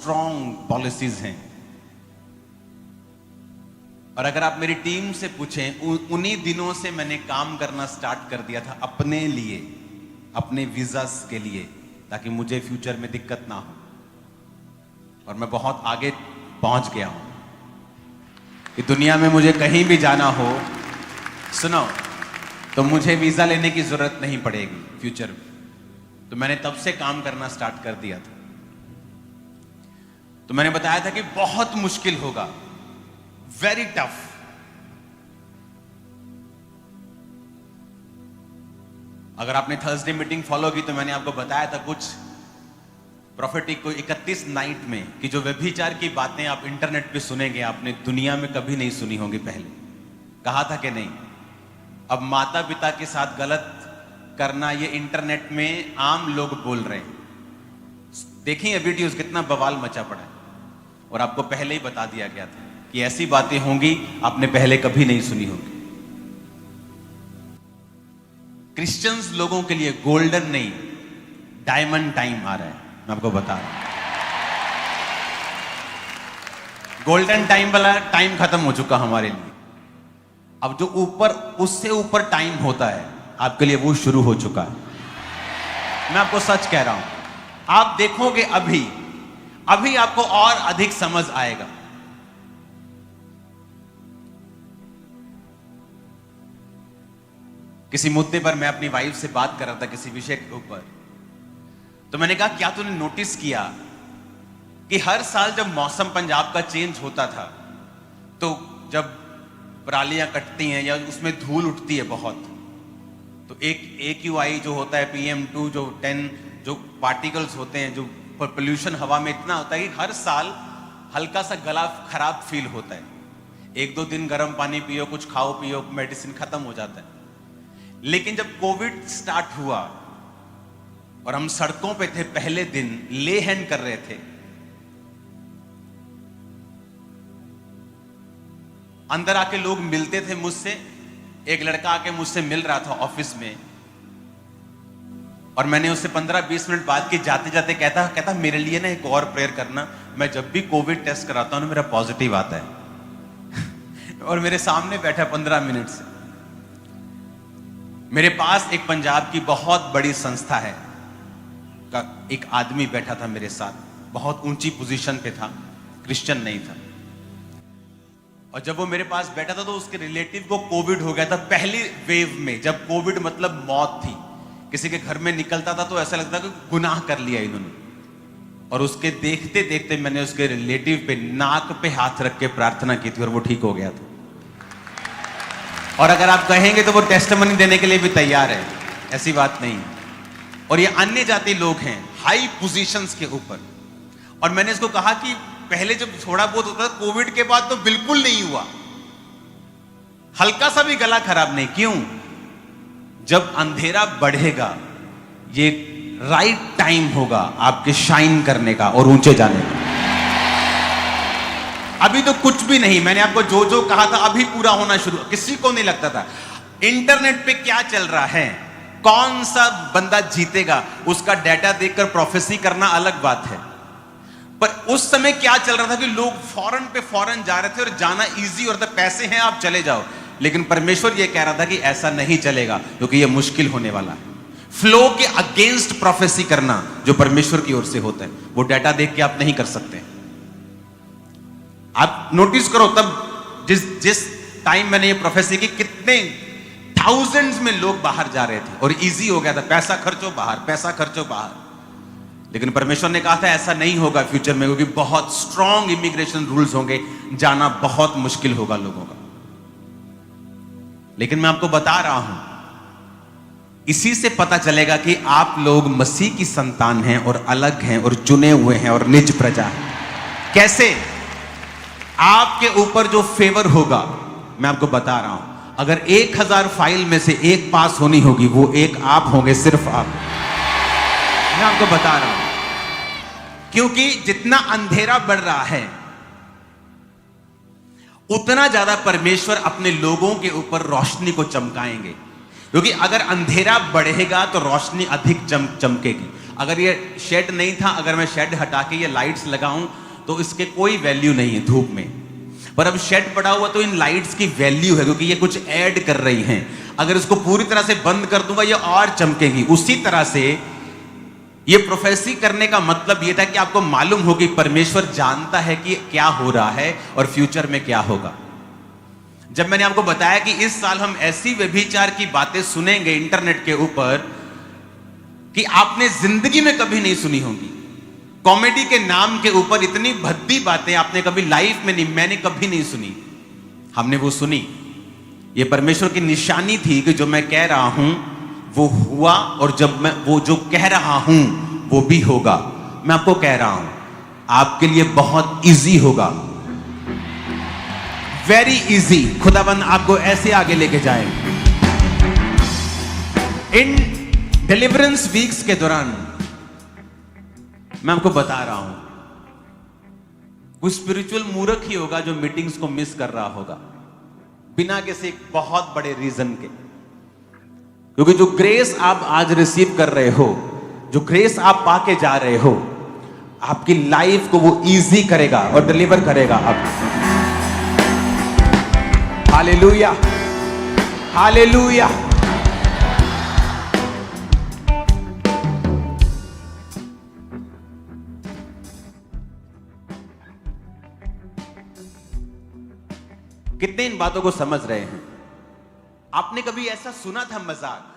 Strong policies हैं। और अगर आप मेरी टीम से पूछें, उन्हीं दिनों से मैंने काम करना स्टार्ट कर दिया था अपने लिए, अपने वीजास के लिए, ताकि मुझे फ्यूचर में दिक्कत ना हो। और मैं बहुत आगे पहुंच गया हूं कि दुनिया में मुझे कहीं भी जाना हो, सुनो, तो मुझे वीजा लेने की जरूरत नहीं पड़ेगी फ्यूचर में। तो मैंने तब से काम करना स्टार्ट कर दिया था। तो मैंने बताया था कि बहुत मुश्किल होगा, वेरी टफ। अगर आपने थर्सडे मीटिंग फॉलो की तो मैंने आपको बताया था कुछ प्रोफेटिक को 31 नाइट में कि जो व्यभिचार की बातें आप इंटरनेट पे सुनेंगे, आपने दुनिया में कभी नहीं सुनी होंगी पहले। कहा था कि नहीं? अब माता पिता के साथ गलत करना ये इंटरनेट में आम लोग बोल रहे हैं। देखिए वीडियोस, कितना बवाल मचा पड़ा है। और आपको पहले ही बता दिया गया था कि ऐसी बातें होंगी आपने पहले कभी नहीं सुनी होंगी। क्रिश्चियंस लोगों के लिए गोल्डन नहीं, डायमंड टाइम आ रहा है। मैं आपको बता रहा हूं, गोल्डन टाइम वाला टाइम खत्म हो चुका हमारे लिए। अब जो ऊपर, उससे ऊपर टाइम होता है आपके लिए, वो शुरू हो चुका है। मैं आपको सच कह रहा हूं, आप देखोगे अभी आपको और अधिक समझ आएगा। किसी मुद्दे पर मैं अपनी वाइफ से बात कर रहा था, किसी विषय के ऊपर। तो मैंने कहा, क्या तूने नोटिस किया कि हर साल जब मौसम पंजाब का चेंज होता था, तो जब परालियां कटती हैं या उसमें धूल उठती है बहुत, तो एक AQI जो होता है, PM2 जो 10 जो पार्टिकल्स होते हैं, जो पोल्यूशन हवा में इतना होता है कि हर साल हल्का सा गला खराब फील होता है। 1-2 दिन गर्म पानी पियो, कुछ खाओ पियो, मेडिसिन खत्म हो जाता है। लेकिन जब कोविड स्टार्ट हुआ और हम सड़कों पे थे, पहले दिन ले हैंड कर रहे थे, अंदर आके लोग मिलते थे मुझसे। एक लड़का आके मुझसे मिल रहा था ऑफिस में, और मैंने उससे 15-20 मिनट बात की। जाते जाते कहता मेरे लिए ना एक और प्रेयर करना, मैं जब भी कोविड टेस्ट कराता हूं ना मेरा पॉजिटिव आता है। और मेरे सामने बैठा 15 मिनट से। मेरे पास एक पंजाब की बहुत बड़ी संस्था है का एक आदमी बैठा था मेरे साथ, बहुत ऊंची पोजीशन पे था, क्रिश्चियन नहीं था। और जब वो मेरे पास बैठा था तो उसके रिलेटिव को कोविड हो गया था पहली वेव में। जब कोविड मतलब मौत थी, किसी के घर में निकलता था तो ऐसा लगता था कि गुनाह कर लिया इन्होंने। और उसके देखते देखते मैंने उसके रिलेटिव पे नाक पे हाथ रख के प्रार्थना की थी और वो ठीक हो गया था। और अगर आप कहेंगे तो वो टेस्टिमनी देने के लिए भी तैयार है, ऐसी बात नहीं। और ये अन्य जाति लोग हैं हाई पोजीशंस के ऊपर। और मैंने इसको कहा कि पहले जब थोड़ा बहुत होता था, कोविड के बाद तो बिल्कुल नहीं हुआ, हल्का सा भी गला खराब नहीं। क्यों? जब अंधेरा बढ़ेगा, ये राइट टाइम होगा आपके शाइन करने का और ऊंचे जाने का। अभी तो कुछ भी नहीं, मैंने आपको जो जो कहा था अभी पूरा होना शुरू। किसी को नहीं लगता था इंटरनेट पे क्या चल रहा है, कौन सा बंदा जीतेगा, उसका डाटा देखकर प्रोफेसी करना अलग बात है। पर उस समय क्या चल रहा था कि लोग फॉरेन पे फॉरेन जा रहे थे और जाना इजी और पैसे हैं आप चले जाओ। लेकिन परमेश्वर यह कह रहा था कि ऐसा नहीं चलेगा, क्योंकि यह मुश्किल होने वाला है। फ्लो के अगेंस्ट प्रोफेसी करना जो परमेश्वर की ओर से होता है, वो डाटा देख के आप नहीं कर सकते। आप नोटिस करो, तब जिस टाइम मैंने ये प्रोफेसी की, कितने थाउजेंड्स में लोग बाहर जा रहे थे और इजी हो गया था, पैसा खर्चो बाहर, पैसा खर्चो बाहर। लेकिन परमेश्वर ने कहा था ऐसा नहीं होगा फ्यूचर में, क्योंकि बहुत स्ट्रॉन्ग इमिग्रेशन रूल्स होंगे, जाना बहुत मुश्किल होगा लोगों का। लेकिन मैं आपको बता रहा हूं, इसी से पता चलेगा कि आप लोग मसीह की संतान हैं और अलग हैं और चुने हुए हैं और निज प्रजा हैं। कैसे? आपके ऊपर जो फेवर होगा, मैं आपको बता रहा हूं, अगर 1000 फाइल में से एक पास होनी होगी, वो एक आप होंगे, सिर्फ आप। मैं आपको बता रहा हूं, क्योंकि जितना अंधेरा बढ़ रहा है, उतना ज्यादा परमेश्वर अपने लोगों के ऊपर रोशनी को चमकाएंगे। क्योंकि अगर अंधेरा बढ़ेगा तो रोशनी अधिक चमकेगी। अगर ये शेड नहीं था, अगर मैं शेड हटा के ये लाइट्स लगाऊं तो इसके कोई वैल्यू नहीं है धूप में। पर अब शेड पड़ा हुआ तो इन लाइट्स की वैल्यू है, क्योंकि ये कुछ ऐड कर रही हैं। अगर इसको पूरी तरह से बंद कर दूंगा ये और चमकेगी। उसी तरह से ये प्रोफेसी करने का मतलब ये था कि आपको मालूम हो कि परमेश्वर जानता है कि क्या हो रहा है और फ्यूचर में क्या होगा। जब मैंने आपको बताया कि इस साल हम ऐसी व्यभिचार की बातें सुनेंगे इंटरनेट के ऊपर कि आपने जिंदगी में कभी नहीं सुनी होगी। कॉमेडी के नाम के ऊपर इतनी भद्दी बातें आपने कभी लाइफ में नहीं, मैंने कभी नहीं सुनी। हमने वो सुनी। ये परमेश्वर की निशानी थी कि जो मैं कह रहा हूं वो हुआ, और जब मैं वो जो कह रहा हूं वो भी होगा। मैं आपको कह रहा हूं आपके लिए बहुत इजी होगा, वेरी इजी। खुदाबंद आपको ऐसे आगे लेके जाए। इन डिलीवरेंस वीक्स के दौरान मैं आपको बता रहा हूं, कोई स्पिरिचुअल मूर्ख ही होगा जो मीटिंग्स को मिस कर रहा होगा बिना किसी एक बहुत बड़े रीजन के। क्योंकि जो ग्रेस आप आज रिसीव कर रहे हो, जो ग्रेस आप पाके जा रहे हो, आपकी लाइफ को वो इजी करेगा और डिलीवर करेगा। आप हालेलुया, हालेलुया। कितने इन बातों को समझ रहे हैं? आपने कभी ऐसा सुना था मजाक